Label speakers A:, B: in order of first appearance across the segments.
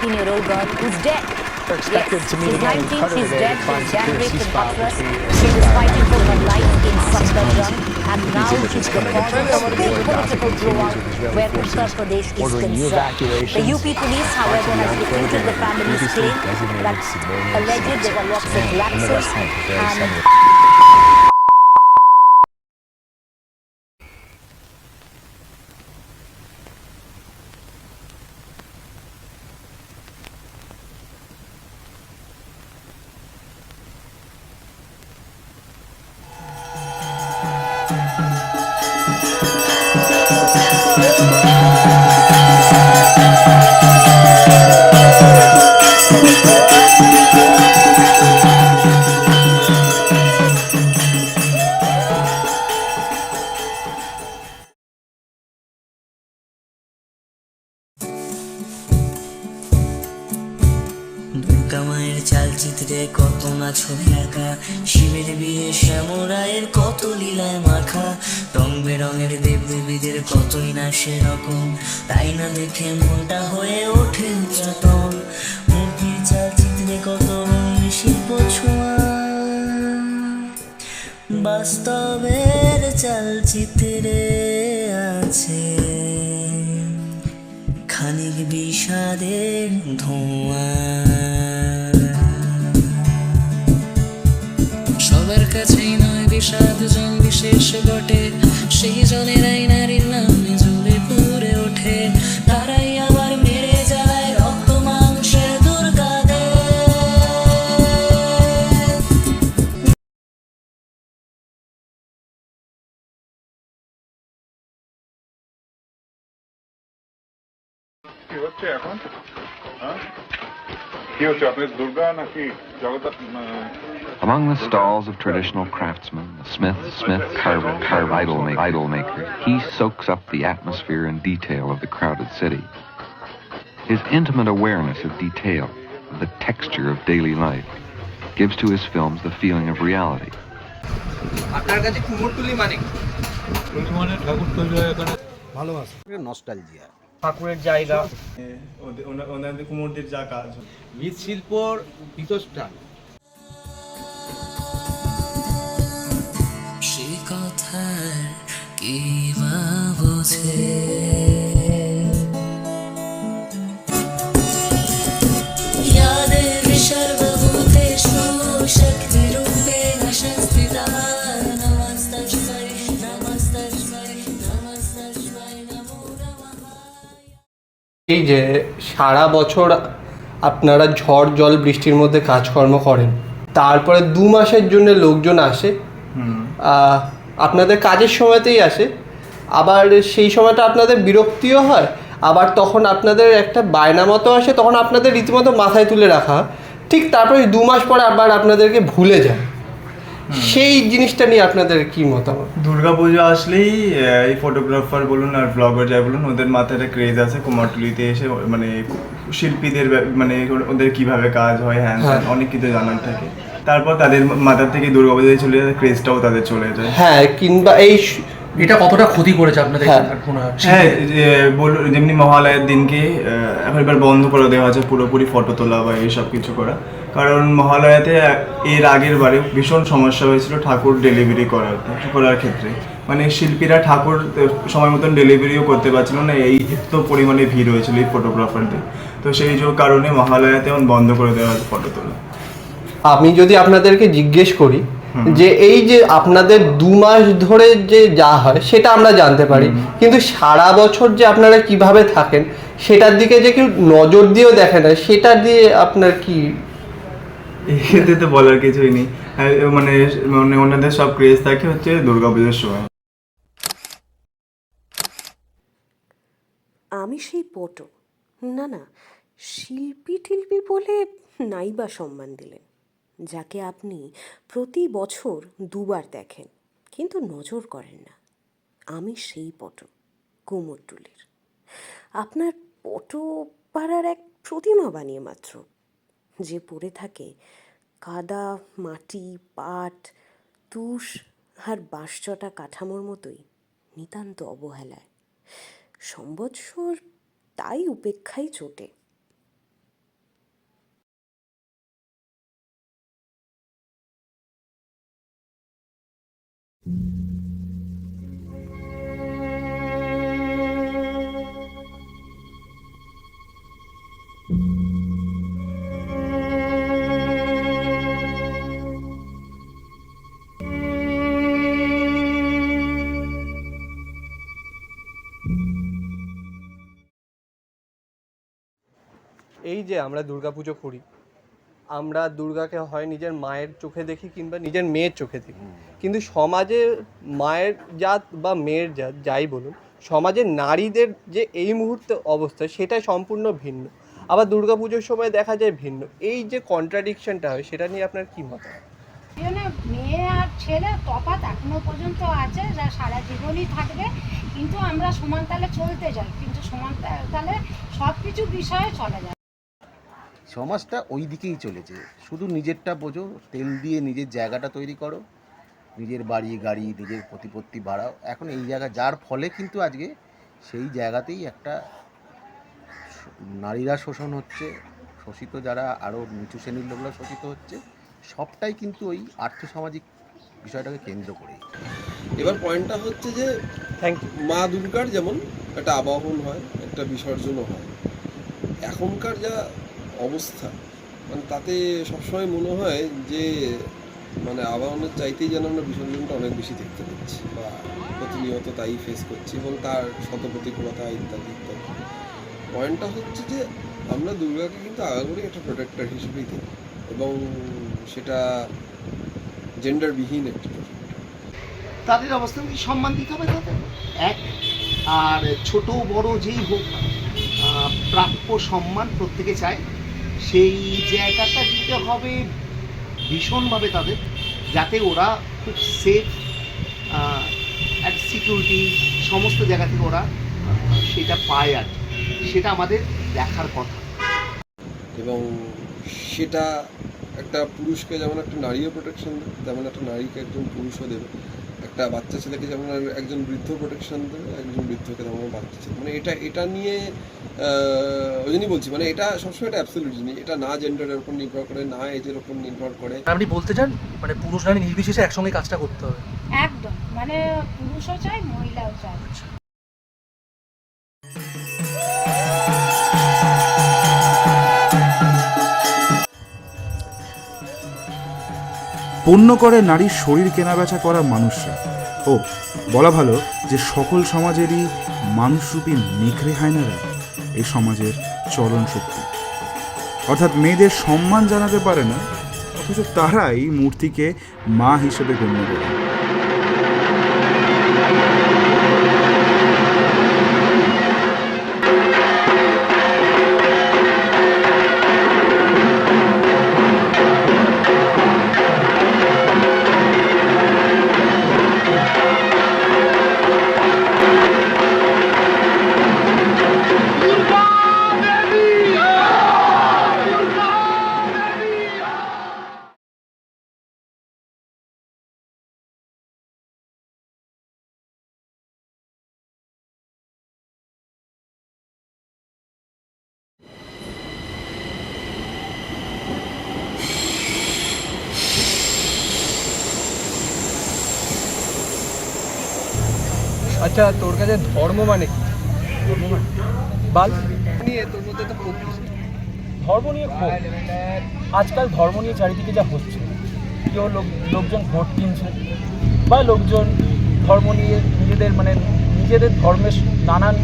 A: 19-year-old girl who's dead.
B: They're expected to meet
A: She's
B: again in
A: 19,
B: Qatar
A: she's
B: today
A: dead,
B: to find
A: she's gang
B: secure
A: raped in
B: ceasefire
A: Hathras.
B: between
A: She was fighting for her life in Safdarjung, and
B: These
A: now
B: images
A: she's the
B: coming in
A: cause of a big
B: war in Gaza
A: political
B: continues
A: blowout
B: with Israeli
A: where
B: forces
A: Uttar Pradesh is
B: ordering new
A: concerned. The
B: evacuations.
A: UP police, however, has refuted the family's
B: previously
A: claim
B: designated
A: that
B: civilian
A: alleged there were lots of
B: in the
A: lapses
B: West Bank, very
A: and
B: similar.
C: Durga মায়ের চালচিত্রে কত না ছবি আঁকা, শিবের বিয়ে শ্যামরায়ের কত লীলায় মাখা, রং বেরঙের দেবদেবীদের কতই না সেরকম, তাই না দেখে মনটা হয়ে ওঠে উচ্চাটন। মুভির চালচিত্রে কত শিল্প ছোঁয়া, বাস্তবের চালচিত্রে আছে খানিক বিষাদের ধোঁয়া। সবার কাছেই নয় বিষাদ জন বিশেষ বটে, সেই জনেরাই নারীর নামে জ্বলে পুড়ে ওঠে, তারাই আবার মেরে যায় রক্ত মাংসের দুর্গাদের।
D: কি হচ্ছে এখন? কি হচ্ছে আপনার দুর্গা নাকি Jagaddhatri?
E: Among the stalls of traditional craftsmen, the smith, carver, idol maker, he soaks up the atmosphere and detail of the crowded city. His intimate awareness of detail, of the texture of daily life, gives to his films the feeling of reality.
F: আপনার কাছে কুমোরটুলি মানে
G: ঠাকুর তৈরি হয় এখানে,
F: ভালো আছে, nostalgia,
G: ঠাকুরের জায়গা,
H: ওনাদের কুমোরদের যা কাজ,
F: মৃৎশিল্পর পীঠস্থান।
C: সে কথার কি বা বোঝে, यादें सर्वभूतेषु शक्तिरूपेण संस्थिता, नमस्तस्मै नमस्तस्मै नमस्तस्मै नमो नमः।
I: এই যে সারা বছর আপনারা ঝড় জল বৃষ্টির মধ্যে কাজকর্ম করেন, তারপরে 2 মাসের জন্য লোকজন আসে, আপনাদের কাজের সময়তেই আসে, আবার সেই সময়টা আপনাদের বিরক্তিও হয়, আবার তখন আপনাদের একটা বায়না মতো আসে, তখন আপনাদের রীতিমতো মাথায় তুলে রাখা, ঠিক তারপরে 2 মাস পরে আবার আপনাদেরকে ভুলে যায়। সেই জিনিসটা নিয়ে আপনাদের কি মতামত?
H: দুর্গা পুজো আসলেই এই ফটোগ্রাফার বলুন আর ব্লগার যাই বলুন, ওদের মাথায় একটা ক্রেজ আছে কুমারটুলিতে এসে, মানে শিল্পীদের মানে ওদের কিভাবে কাজ হয়, হ্যাঁ অনেক কিছু জানার থাকে, তারপর তাদের মাথার থেকে দুর্গা পুজোয় চলে যায়, ক্রেজটাও তাদের চলে যায়।
I: হ্যাঁ, কিংবা এই
G: এটা কতটা ক্ষতি করেছে আপনাদের?
H: হ্যাঁ, বলুন যেমনি মহালয়ের দিনকে এবার বন্ধ করে দেওয়া হয়েছে পুরোপুরি ফটো তোলা বা এইসব কিছু করা, কারণ মহালয়াতে এর আগের বারে ভীষণ সমস্যা হয়েছিল ঠাকুর ডেলিভারি করার ক্ষেত্রে, মানে শিল্পীরা ঠাকুর সময় মতন ডেলিভারিও করতে পারছিল না, এই এত পরিমাণে ভিড় হয়েছিল এই ফটোগ্রাফারদের, তো সেই কারণে মহালয়াতে এখন বন্ধ করে দেওয়া হয়েছে ফটো তোলা।
I: আমি যদি আপনাদেরকে জিজ্ঞেস করি যে এই যে আপনাদের 2 মাস ধরে যে যা হয় সেটা আমরা জানতে পারি, কিন্তু সারা বছর যে আপনারা কিভাবে থাকেন সেটার দিকে যে কেউ নজর দিয়েও দেখে না, সেটা দিয়ে আপনার কি?
H: এতে তো বলার কিছুই নেই, মানে মানে ওনাদের সব ক্রেজ থাকে হচ্ছে দুর্গাপুজোর সময়।
J: আমি সেই পটো না শিল্পী টিল্পী বলে নাইবা সম্মান দিলেন, যাকে আপনি প্রতি বছর 2 বার দেখেন কিন্তু নজর করেন না। আমি সেই পটো, কুমোরটুলির। আপনার পটো পাড়ার এক প্রতিমা বানিয়ে মাত্র, যে পড়ে থাকে কাদা, মাটি, পাট, তুষ আর বাঁশচটা কাঠামোর মতোই নিতান্ত অবহেলায়। সম্বৎসর তাই উপেক্ষাই চটে।
I: এই যে আমরা দুর্গাপুজো করি, আমরা দুর্গাকে হয় নিজের মায়ের চোখে দেখি কিংবা নিজের মেয়ের চোখে দেখি, কিন্তু সমাজে মায়ের জাত বা মেয়ের জাত যাই বলুন, সমাজের নারীদের যে এই মুহূর্তে অবস্থা সেটা সম্পূর্ণ ভিন্ন, আবার দুর্গাপুজোর সময় দেখা যায় ভিন্ন। এই যে কন্ট্রাডিকশনটা হয় সেটা নিয়ে আপনার কী মত?
B: মেয়ে আর ছেলে তফাৎ এখনো পর্যন্ত আছে, যা সারা জীবনই থাকবে, কিন্তু আমরা সমান তালে চলতে যাই, কিন্তু সমান তালে সব কিছু বিষয়ে চলে যায়।
F: সমাজটা ওই দিকেই চলেছে, শুধু নিজেরটা বোঝো, তেল দিয়ে নিজের জায়গাটা তৈরি করো, নিজের বাড়ি গাড়ি নিজের প্রতিপত্তি বাড়াও। এখন এই জায়গা যার ফলে কিন্তু আজকে সেই জায়গাতেই একটা নারীরা শোষণ হচ্ছে, শোষিত যারা আরও নিচু শ্রেণীর লোকরা শোষিত হচ্ছে, সবটাই কিন্তু ওই আর্থসামাজিক বিষয়টাকে কেন্দ্র করেই।
K: এবার পয়েন্টটা হচ্ছে যে মা দুর্গার যেমন একটা আবাহন হয়, একটা বিসর্জনও হয়, এখনকার যা অবস্থা মানে তাতে সবসময় মনে হয় যে মানে আবাহনের চাইতেই যেন আমরা বিসর্জনটা অনেক বেশি দেখতে পাচ্ছি বা প্রতিনিয়ত তাই ফেস করছি এবং তার শতপ্রতিকূলতা ইত্যাদি ইত্যাদি। পয়েন্টটা হচ্ছে যে আমরা দুর্গাকে কিন্তু আগাগোড়ি একটা প্রোটেক্টর হিসেবেই দেখি এবং সেটা জেন্ডারবিহীন একটা প্রোটেক্টর।
L: তাদের অবস্থান কি সম্মান দিতে হবে তাদের এক, আর ছোট বড় যেই হোক প্রাপ্য সম্মান প্রত্যেকে চায়, সেই জায়গাটা দিতে হবে ভীষণভাবে তাদের, যাতে ওরা খুব সেফ অ্যান্ড সিকিউরিটি সমস্ত জায়গা থেকে ওরা সেটা পায়, আর সেটা আমাদের দেখার কথা।
K: এবং সেটা একটা পুরুষকে যেমন একটা নারীও প্রোটেকশন দেবে, তেমন একটা নারীকে একজন পুরুষও দেবে, একটা বাচ্চা ছেলেকে যেমন একজন বৃদ্ধ প্রোটেকশন দেবে, একজন বৃদ্ধকে তেমন বাচ্চা ছেলে, মানে এটা নিয়ে ওই জন্যই বলছি, মানে এটা সবসময় একটা অ্যাবসলিউট জিনিস, এটা না জেন্ডারের উপর নির্ভর করে, না এজের উপর নির্ভর করে।
G: আপনি বলতে চান মানে পুরুষ নারী নির্বিশেষে একসঙ্গে কাজটা করতে হবে?
B: একদম, মানে পুরুষও চায় মহিলাও চায়।
M: পণ্য করে নারীর শরীর কেনাবেচা করা মানুষরা। ও বলা ভালো যে সকল সমাজেরই মানুষরূপী নেকড়ে হায়নারা এই সমাজের চলন শক্তি, অর্থাৎ মেয়েদের সম্মান জানাতে পারে না, অথচ তারাই মূর্তিকে মা হিসেবে গণ্য করে।
I: আচ্ছা, তোর কাছে ধর্ম মানে কি? বাল নিয়ে তোর মধ্যে তো
G: ধর্ম নিয়ে ক্ষোভ, আজকাল ধর্ম নিয়ে চারিদিকে যা হচ্ছে, কেউ লোকজন ভোট কিনছে বা লোকজন ধর্ম নিয়ে নিজেদের ধর্মের নানান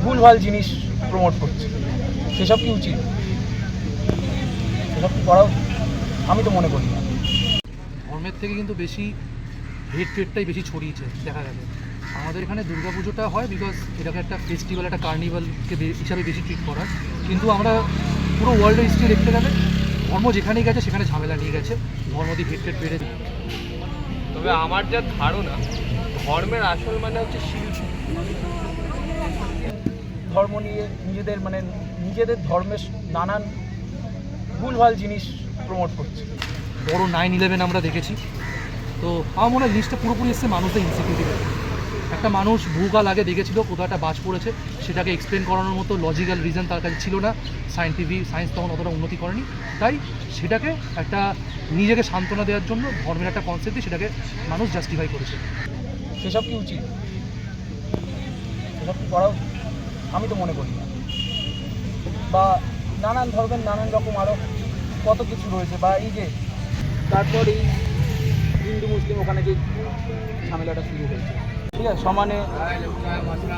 G: ভুলভাল জিনিস প্রমোট করছে। সেসব কি উচিত? সেসব কি করা উচিত? আমি তো মনে করি না। ধর্মের থেকে কিন্তু বেশি হেটটাই বেশি ছড়িয়েছে দেখা গেছে। আমাদের এখানে দুর্গাপুজোটা হয় বিকজ এটাকে একটা ফেস্টিভ্যাল, একটা কার্নিভালকে হিসাবে বেশি ট্রিট করার, কিন্তু আমরা পুরো ওয়ার্ল্ডের হিস্ট্রি দেখতে গেলে ধর্ম যেখানেই গেছে সেখানে ঝামেলা নিয়ে গেছে, ধর্ম দিয়ে হেট্রেট বেড়ে।
I: তবে আমার যা ধারণা, ধর্মের আসল মানে হচ্ছে শিল্প।
G: ধর্ম নিয়ে নিজেদের ধর্মের নানান ভুলভাল জিনিস প্রমোট করছে। বড় 9/11 আমরা দেখেছি, তো আমার মনে হয় লিস্টটা পুরোপুরি এসছে মানুষদের ইনসিকিউরিটি। একটা মানুষ বহুকাল আগে দেখেছিল কোথাও একটা বাজ পড়েছে, সেটাকে এক্সপ্লেন করানোর মতো লজিক্যাল রিজন তার কাছে ছিল না, সায়েন্স তখন অতটা উন্নতি করেনি, তাই সেটাকে একটা নিজেকে সান্ত্বনা দেওয়ার জন্য ধর্মের একটা কনসেপ্ট দিয়ে সেটাকে মানুষ জাস্টিফাই করেছে।
N: সেসব কি উচিত? সেসব কি করা উচিত? আমি তো মনে করি না। বা নানান ধর্মের নানান রকম আরও কত কিছু রয়েছে, বা এই যে তারপর এই হিন্দু মুসলিম ওখানে যে ঝামেলাটা শুরু হয়েছে, ঠিক আছে, সমানে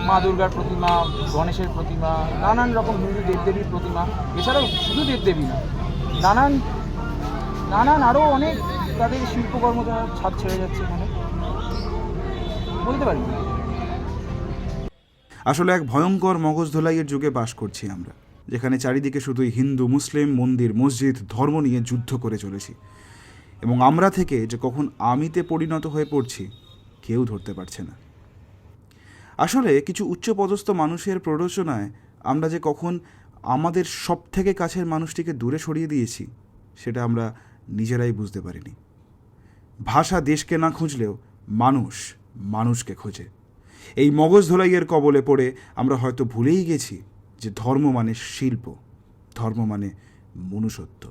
N: মা দুর্গার প্রতিমা, গণেশের প্রতিমা, নানান রকম হিন্দু দেবদেবীর প্রতিমা, এছাড়াও শুধু দেবদেবী না, নানান আরও অনেক তাদের শিল্পকর্ম ছাদ ছেড়ে যাচ্ছে এখানে, বলতে পারি।
M: আসলে এক ভয়ঙ্কর মগজ ধোলাইয়ের যুগে বাস করছি আমরা, যেখানে চারিদিকে শুধুই হিন্দু মুসলিম, মন্দির মসজিদ, ধর্ম নিয়ে যুদ্ধ করে চলেছি, এবং আমরা থেকে যে কখন আমিতে পরিণত হয়ে পড়ছি কেউ ধরতে পারছে না। আসলে কিছু উচ্চপদস্থ মানুষের প্ররোচনায় আমরা যে কখন আমাদের সব থেকে কাছের মানুষটিকে দূরে সরিয়ে দিয়েছি সেটা আমরা নিজেরাই বুঝতে পারিনি। ভাষা দেশকে না খুঁজলেও মানুষ মানুষকে খোঁজে। এই মগজ ধোলাইয়ের কবলে পড়ে আমরা হয়তো ভুলেই গেছি যে ধর্ম মানে শিল্প, ধর্ম মানে মনুষ্যত্ব।